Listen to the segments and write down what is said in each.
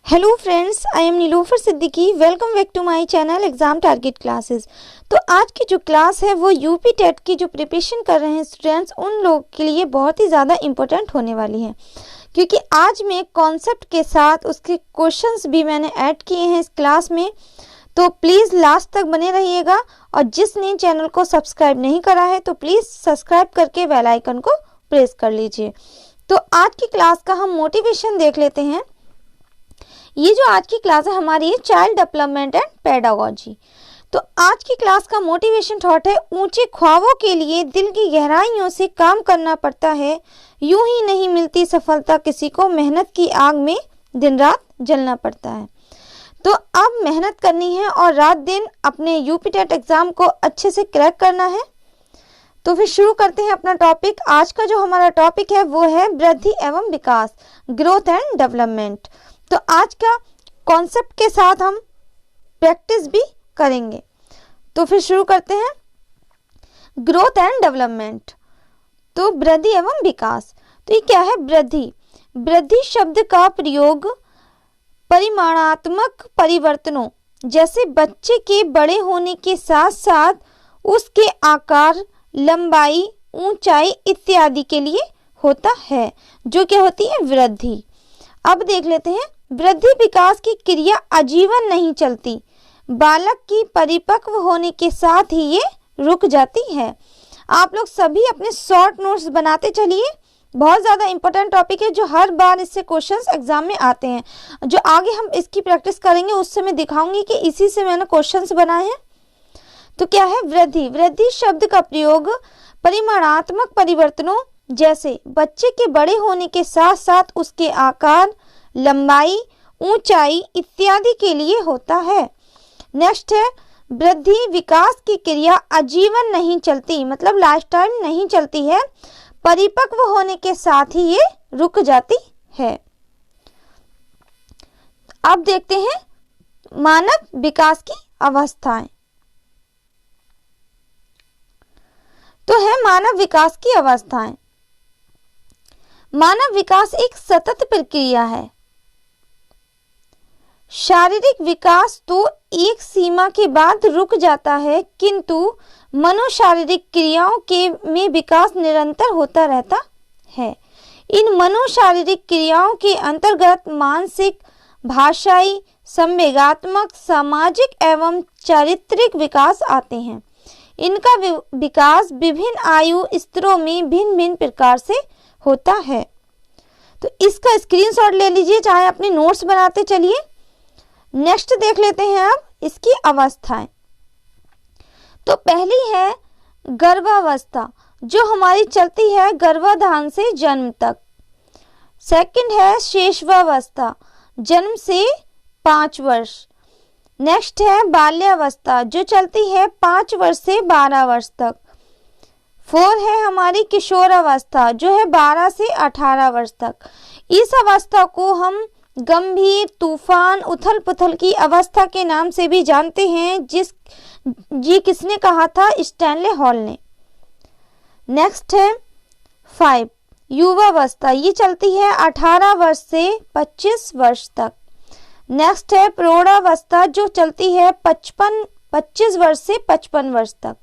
Hello friends, I am Nilofar Siddiqui. Welcome back to my channel exam target classes. तो आज की जो क्लास है वो यूपी टेट की जो प्रिपरेशन कर रहे हैं स्टूडेंट्स, उन लोगों के लिए बहुत ही ज़्यादा इम्पोर्टेंट होने वाली है, क्योंकि आज मैं कॉन्सेप्ट के साथ उसके क्वेश्चंस भी मैंने ऐड किए हैं इस क्लास में। तो प्लीज़ लास्ट तक बने रहिएगा, और जिसने चैनल को सब्सक्राइब नहीं करा है तो प्लीज़ सब्सक्राइब करके बेल आइकन को प्रेस कर लीजिए। तो आज की क्लास का हम मोटिवेशन देख लेते हैं। ये जो आज की क्लास है हमारी है चाइल्ड डेवलपमेंट एंड पेडागोजी। तो आज की क्लास का मोटिवेशन थॉट है, ऊंचे ख्वाबों के लिए दिल की गहराइयों से काम करना पड़ता है, यूं ही नहीं मिलती सफलता किसी को, मेहनत की आग में दिन रात जलना पड़ता है। तो अब मेहनत करनी है और रात दिन अपने यूपी टेट एग्जाम को अच्छे से क्रैक करना है। तो फिर शुरू करते हैं अपना टॉपिक। आज का जो हमारा टॉपिक है वो है वृद्धि एवं विकास, ग्रोथ एंड डेवलपमेंट। तो आज का कॉन्सेप्ट के साथ हम प्रैक्टिस भी करेंगे। तो फिर शुरू करते हैं। ग्रोथ एंड डेवलपमेंट, तो वृद्धि एवं विकास। तो ये क्या है? वृद्धि। वृद्धि शब्द का प्रयोग परिमाणात्मक परिवर्तनों, जैसे बच्चे के बड़े होने के साथ साथ उसके आकार, लंबाई, ऊंचाई इत्यादि के लिए होता है, जो क्या होती है? वृद्धि। अब देख लेते हैं। वृद्धि विकास की क्रिया आजीवन नहीं चलती, बालक की परिपक्व होने के साथ ही ये रुक जाती है। आप लोग सभी अपने शॉर्ट नोट्स बनाते चलिए, बहुत ज़्यादा इंपॉर्टेंट टॉपिक है, जो हर बार इससे क्वेश्चंस एग्जाम में आते हैं। जो आगे हम इसकी प्रैक्टिस करेंगे उससे मैं दिखाऊंगी कि इसी से मैंने क्वेश्चंस बनाए हैं। तो क्या है वृद्धि? वृद्धि शब्द का प्रयोग परिमाणात्मक परिवर्तनों, जैसे बच्चे के बड़े होने के साथ साथ उसके आकार, लंबाई, ऊंचाई इत्यादि के लिए होता है। नेक्स्ट है वृद्धि विकास की क्रिया आजीवन नहीं चलती, मतलब लाइफ टाइम नहीं चलती है, परिपक्व होने के साथ ही ये रुक जाती है। अब देखते हैं मानव विकास की अवस्थाएं। तो है मानव विकास की अवस्थाएं। मानव विकास एक सतत प्रक्रिया है। शारीरिक विकास तो एक सीमा के बाद रुक जाता है, किंतु मनोशारीरिक क्रियाओं के में विकास निरंतर होता रहता है। इन मनोशारीरिक क्रियाओं के अंतर्गत मानसिक, भाषाई, संवेगात्मक, सामाजिक एवं चारित्रिक विकास आते हैं। इनका विकास विभिन्न आयु स्तरों में भिन्न भिन्न प्रकार से होता है। तो इसका स्क्रीनशॉट ले लीजिए, चाहे अपने नोट्स बनाते चलिए। नेक्स्ट देख लेते हैं अब इसकी अवस्थाएं। तो पहली है गर्भावस्था, जो हमारी चलती है गर्भाधान से जन्म तक। सेकंड है शेषवावस्था, जन्म से 5 वर्ष। नेक्स्ट है बाल्यावस्था, जो चलती है 5 वर्ष से 12 वर्ष तक। 4 है हमारी किशोरावस्था, जो है 12 से 18 वर्ष तक। इस अवस्था को हम गंभीर, तूफान, उथल पुथल की अवस्था के नाम से भी जानते हैं। ये किसने कहा था? स्टैनले हॉल ने। नेक्स्ट है 5 युवावस्था, ये चलती है 18 वर्ष से 25 वर्ष तक। नेक्स्ट है प्रौढ़ावस्था, जो चलती है 25 वर्ष से 55 वर्ष तक।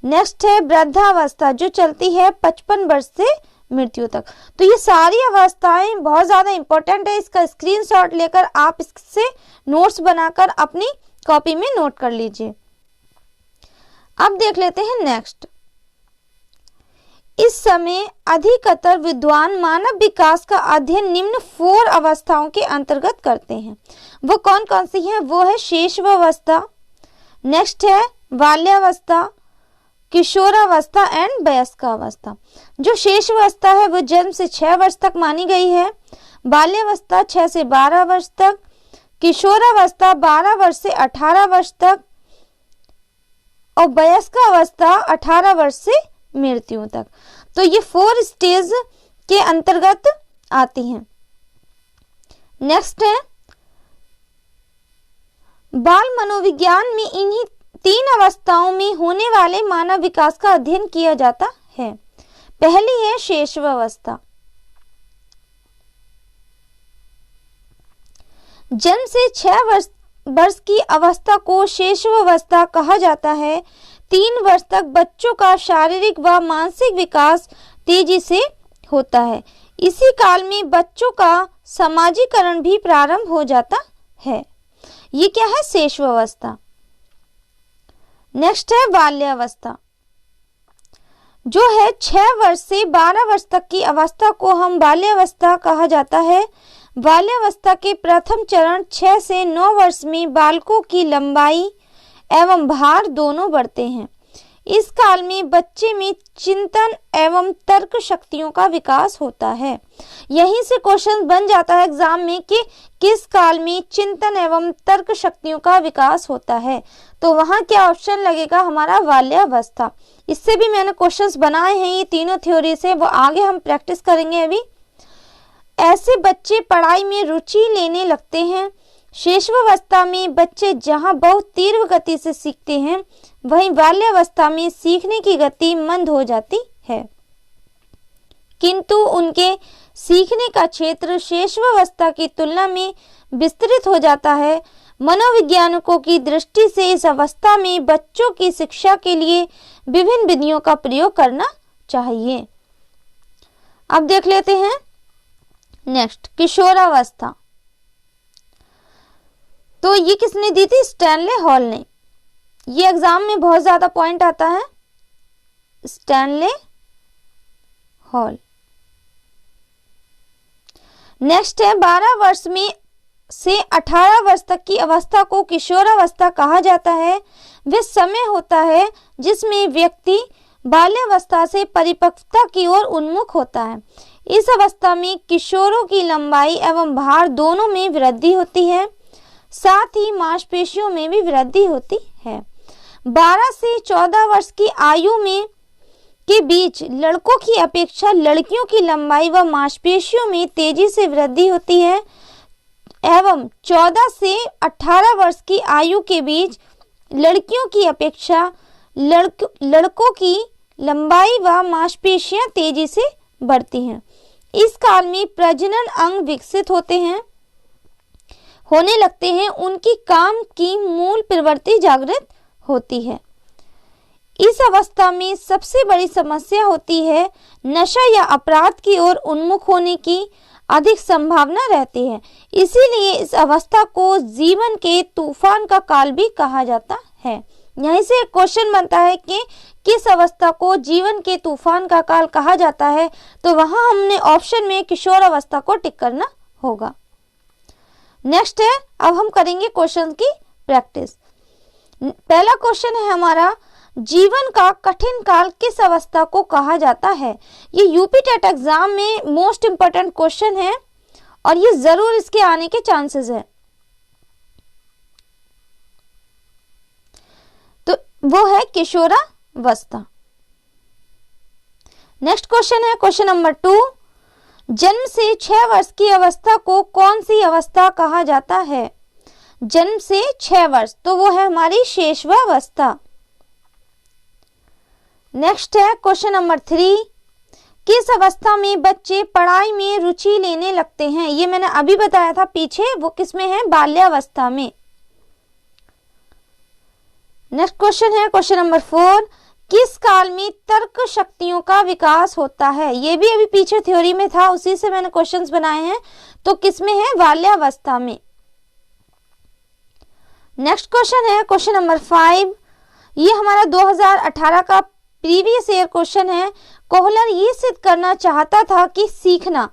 नेक्स्ट है वृद्धावस्था, जो चलती है 55 वर्ष से मृत्यु तक। तो ये सारी अवस्थाएं बहुत ज़्यादा इंपॉर्टेंट है। इसका स्क्रीनशॉट लेकर आप इससे नोट्स बनाकर अपनी कॉपी में नोट कर लीजिए। अब देख लेते हैं नेक्स्ट। इस समय अधिकतर विद्वान मानव विकास का अध्ययन निम्न 4 अवस्थाओं के अंतर्गत करते हैं। वो कौन कौन सी हैं? वो है शेषवावस्था, नेक्स्ट है बाल्यावस्था, किशोरावस्था एंड वयस्कावस्था। जो शेषावस्था है वो जन्म से 6 वर्ष तक मानी गई है। बाल्यावस्था 6 से 12 वर्ष तक, किशोरावस्था 12 वर्ष से 18 वर्ष तक, और वयस्कावस्था 18 वर्ष से मृत्यु तक। तो ये 4 स्टेज के अंतर्गत आती हैं। नेक्स्ट है बाल मनोविज्ञान में इन्हीं 3 अवस्थाओं में होने वाले मानव विकास का अध्ययन किया जाता है। पहली है शेषावस्था। जन्म से 6 वर्ष की अवस्था को शैशवावस्था कहा जाता है। 3 वर्ष तक बच्चों का शारीरिक व मानसिक विकास तेजी से होता है। इसी काल में बच्चों का सामाजिकरण भी प्रारंभ हो जाता है। ये क्या है? शैशवावस्था। नेक्स्ट है बाल्यावस्था, जो है 6 वर्ष से 12 वर्ष तक की अवस्था को हम बाल्यावस्था कहा जाता है। बाल्यावस्था के प्रथम चरण 6 से 9 वर्ष में बालकों की लंबाई एवं भार दोनों बढ़ते हैं। इस काल में बच्चे में चिंतन एवं तर्क शक्तियों का विकास होता है। यहीं से क्वेश्चन बन जाता है एग्जाम में कि किस काल में चिंतन एवं तर्क शक्तियों का विकास होता है, तो वहां क्या ऑप्शन लगेगा? हमारा बाल्यावस्था। इससे भी मैंने क्वेश्चंस बनाए हैं ये तीनों थ्योरी से, वो आगे हम प्रैक्टिस करेंगे। अभी ऐसे बच्चे पढ़ाई में रुचि लेने लगते हैं। शैशवावस्था में बच्चे जहां बहुत तीव्र गति से सीखते हैं, वहीं बाल्यावस्था में सीखने की गति मंद हो जाती है, किंतु उनके सीखने का क्षेत्र शैशवावस्था की तुलना में विस्तृत हो जाता है। मनोवैज्ञानिकों की दृष्टि से इस अवस्था में बच्चों की शिक्षा के लिए विभिन्न विधियों का प्रयोग करना चाहिए। अब देख लेते हैं नेक्स्ट, किशोरावस्था। तो ये किसने दी थी? स्टैनले हॉल ने। ये एग्जाम में बहुत ज्यादा पॉइंट आता है, स्टैनले हॉल। नेक्स्ट है 12 वर्ष में से 18 वर्ष तक की अवस्था को किशोरावस्था कहा जाता है। वह समय होता है जिसमें व्यक्ति बाल्यावस्था से परिपक्वता की ओर उन्मुख होता है। इस अवस्था में किशोरों की लंबाई एवं भार दोनों में वृद्धि होती है, साथ ही मांसपेशियों में भी वृद्धि होती है। 12 से 14 वर्ष की आयु में के बीच लड़कों की अपेक्षा लड़कियों की लंबाई व मांसपेशियों में तेजी से वृद्धि होती है एवं 14 से 18 वर्ष की आयु के बीच लड़कियों की अपेक्षा लड़कों की लंबाई व मांसपेशियां तेजी से बढ़ती हैं। इस काल में प्रजनन अंग विकसित होने लगते हैं, उनकी काम की मूल प्रवृत्ति जागृत होती है। इस अवस्था में सबसे बड़ी समस्या होती है नशा या अपराध की ओर उन्मुख होने की अधिक संभावना रहती है। इसीलिए इस अवस्था को जीवन के तूफान का काल भी कहा जाता है। यहीं से एक क्वेश्चन बनता है कि किस अवस्था को जीवन के तूफान का काल कहा जाता है, तो वहां हमने ऑप्शन में किशोर अवस्था को टिक करना होगा। नेक्स्ट है, अब हम करेंगे क्वेश्चन की प्रैक्टिस। पहला क्वेश्चन है हमारा, जीवन का कठिन काल किस अवस्था को कहा जाता है। ये यूपी टेट एग्जाम में मोस्ट इंपोर्टेंट क्वेश्चन है और ये जरूर इसके आने के चांसेस है। तो वो है किशोरावस्था। नेक्स्ट क्वेश्चन है क्वेश्चन नंबर 2, जन्म से 6 वर्ष की अवस्था को कौन सी अवस्था कहा जाता है। जन्म से 6 वर्ष, तो वो है हमारी शैशवावस्था। नेक्स्ट है क्वेश्चन नंबर 3, किस अवस्था में बच्चे पढ़ाई में रुचि लेने लगते हैं। ये मैंने अभी बताया था पीछे, वो किसमें है, बाल्यावस्था में। नेक्स्ट क्वेश्चन है क्वेश्चन नंबर 4, किस काल में तर्क शक्तियों का विकास होता है। ये भी अभी पीछे थ्योरी में था, उसी से मैंने क्वेश्चंस बनाए हैं। तो किसमें है, बाल्यावस्था में। नेक्स्ट क्वेश्चन है क्वेश्चन नंबर 5, ये हमारा 2018 का प्रीवियस ईयर क्वेश्चन है। कोहलर ये सिद्ध करना चाहता था कि सीखना,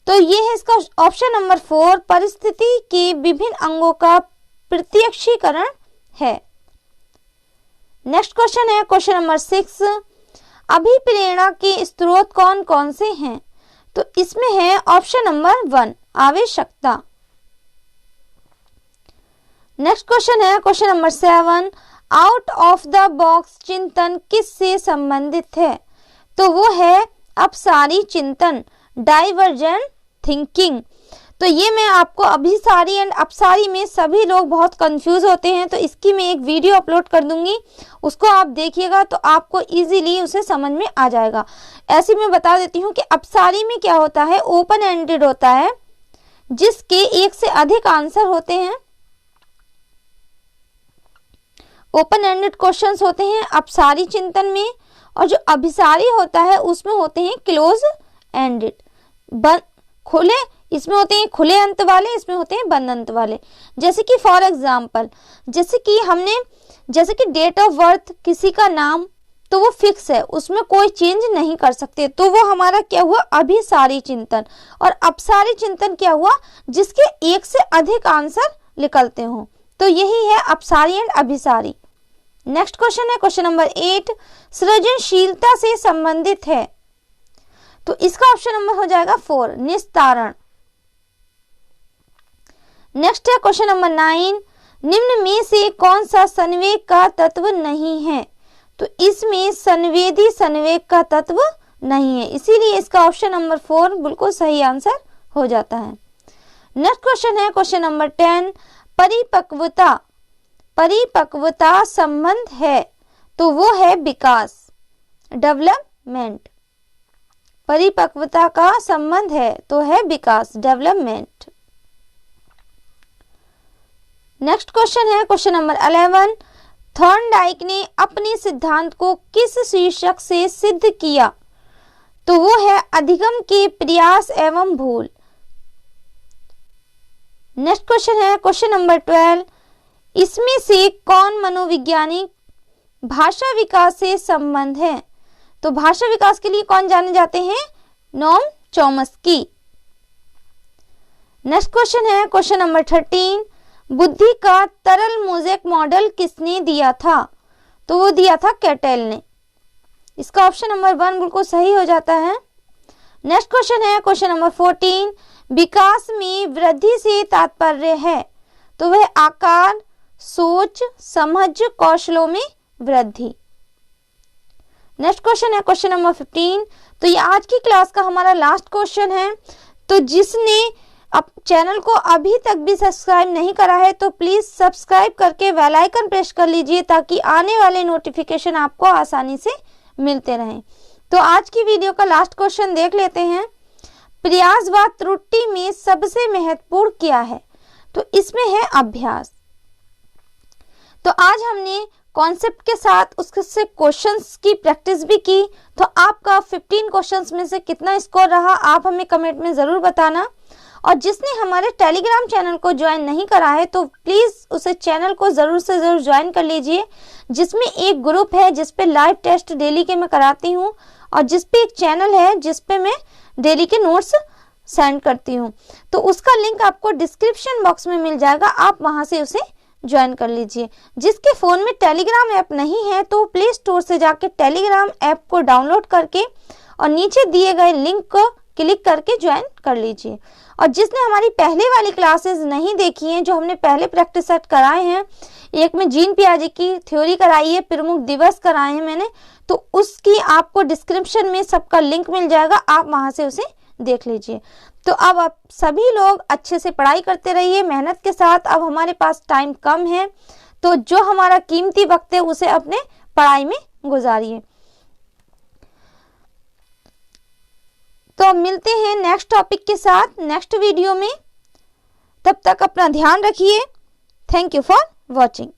तो ये है इसका ऑप्शन नंबर 4, परिस्थिति के विभिन्न अंगों का प्रत्यक्षीकरण है। नेक्स्ट क्वेश्चन है क्वेश्चन नंबर 6, अभिप्रेरणा के स्रोत कौन कौन से हैं। तो इसमें है ऑप्शन नंबर 1, आवश्यकता। नेक्स्ट क्वेश्चन है question number 7, out of the box चिंतन किससे संबंधित है। तो वो है अपसारी चिंतन, डाइवर्जेंट थिंकिंग। तो ये मैं आपको अभिसारी एंड अपसारी में सभी लोग बहुत कंफ्यूज होते हैं, तो इसकी मैं एक वीडियो अपलोड कर दूंगी, उसको आप देखिएगा तो आपको इजीली उसे समझ में आ जाएगा। ऐसे मैं बता देती हूँ कि अपसारी में क्या होता है, ओपन एंडेड होता है, जिसके एक से अधिक आंसर होते हैं। ओपन एंडेड क्वेश्चंस होते हैं अपसारी चिंतन में, और जो अभिसारी होता है उसमें होते हैं क्लोज एंडेड, खुले, इसमें होते हैं खुले अंत वाले, इसमें होते हैं बंद अंत वाले। जैसे कि फॉर एग्जाम्पल, जैसे कि डेट ऑफ बर्थ, किसी का नाम, तो वो फिक्स है, उसमें कोई चेंज नहीं कर सकते, तो वो हमारा क्या हुआ, अभिसारी चिंतन। और अपसारी चिंतन क्या हुआ, जिसके एक से अधिक आंसर निकलते हो, तो यही है अपसारी एंड अभिसारी। नेक्स्ट क्वेश्चन है क्वेश्चन नंबर 8, सृजनशीलता से संबंधित है, तो इसका ऑप्शन नंबर हो जाएगा 4, निस्तारण। नेक्स्ट है क्वेश्चन नंबर 9, निम्न में से कौन सा संवेग का तत्व नहीं है, तो इसमें संवेदी संवेग का तत्व नहीं है, इसीलिए इसका ऑप्शन नंबर 4 बिल्कुल सही आंसर हो जाता है। नेक्स्ट क्वेश्चन है क्वेश्चन नंबर 10, परिपक्वता संबंध है, तो वो है विकास, डेवलपमेंट। परिपक्वता का संबंध है तो है विकास, डेवलपमेंट। नेक्स्ट क्वेश्चन है क्वेश्चन नंबर 11, थॉर्नडाइक ने अपने सिद्धांत को किस शीर्षक से सिद्ध किया, तो वो है अधिगम के प्रयास एवं भूल। नेक्स्ट क्वेश्चन है क्वेश्चन नंबर 12, इसमें से कौन मनोवैज्ञानिक भाषा विकास से संबंध है, तो भाषा विकास के लिए कौन जाने जाते हैं, नोम चॉम्स्की। नेक्स्ट क्वेश्चन है क्वेश्चन नंबर 13, बुद्धि का तरल मोज़ेक मॉडल किसने दिया था, तो वो दिया था कैटेल ने, इसका ऑप्शन नंबर 1 बिल्कुल सही हो जाता है। नेक्स्ट क्वेश्चन है क्वेश्चन नंबर 14, विकास में वृद्धि से तात्पर्य है, तो वह आकार, सोच, समझ, कौशलों में वृद्धि। नेक्स्ट क्वेश्चन है क्वेश्चन नंबर 15, तो ये आज की क्लास का हमारा लास्ट क्वेश्चन है, तो जिसने अब चैनल को अभी तक भी सब्सक्राइब नहीं करा है तो प्लीज सब्सक्राइब करके बेल आइकन प्रेस कर लीजिए, ताकि आने वाले नोटिफिकेशन आपको आसानी से मिलते रहें। तो आज की वीडियो का लास्ट क्वेश्चन देख लेते हैं, प्रयास व त्रुटि में सबसे महत्वपूर्ण क्या है, तो इसमें है अभ्यास। तो आज हमने कॉन्सेप्ट के साथ उससे क्वेश्चंस की प्रैक्टिस भी की, तो आपका 15 क्वेश्चंस में से कितना स्कोर रहा आप हमें कमेंट में ज़रूर बताना। और जिसने हमारे टेलीग्राम चैनल को ज्वाइन नहीं करा है तो प्लीज़ उसे चैनल को ज़रूर से ज़रूर ज्वाइन कर लीजिए, जिसमें एक ग्रुप है जिस पे लाइव टेस्ट डेली के मैं कराती हूँ, और जिस पे एक चैनल है जिस पे मैं डेली के नोट्स सेंड करती हूँ, तो उसका लिंक आपको डिस्क्रिप्शन बॉक्स में मिल जाएगा, आप वहाँ से उसे ज्वाइन कर लीजिए। जिसके फ़ोन में टेलीग्राम ऐप नहीं है तो प्ले स्टोर से जाके टेलीग्राम ऐप को डाउनलोड करके और नीचे दिए गए लिंक को क्लिक करके ज्वाइन कर लीजिए। और जिसने हमारी पहले वाली क्लासेस नहीं देखी हैं, जो हमने पहले प्रैक्टिस सेट कराए हैं, एक में जीन पियाजे की थ्योरी कराई है, प्रमुख दिवस कराए हैं मैंने, तो उसकी आपको डिस्क्रिप्शन में सबका लिंक मिल जाएगा, आप वहाँ से उसे देख लीजिए। तो अब आप सभी लोग अच्छे से पढ़ाई करते रहिए मेहनत के साथ। अब हमारे पास टाइम कम है, तो जो हमारा कीमती वक्त है उसे अपने पढ़ाई में गुजारिए। तो मिलते हैं नेक्स्ट टॉपिक के साथ नेक्स्ट वीडियो में, तब तक अपना ध्यान रखिए। Thank you for watching.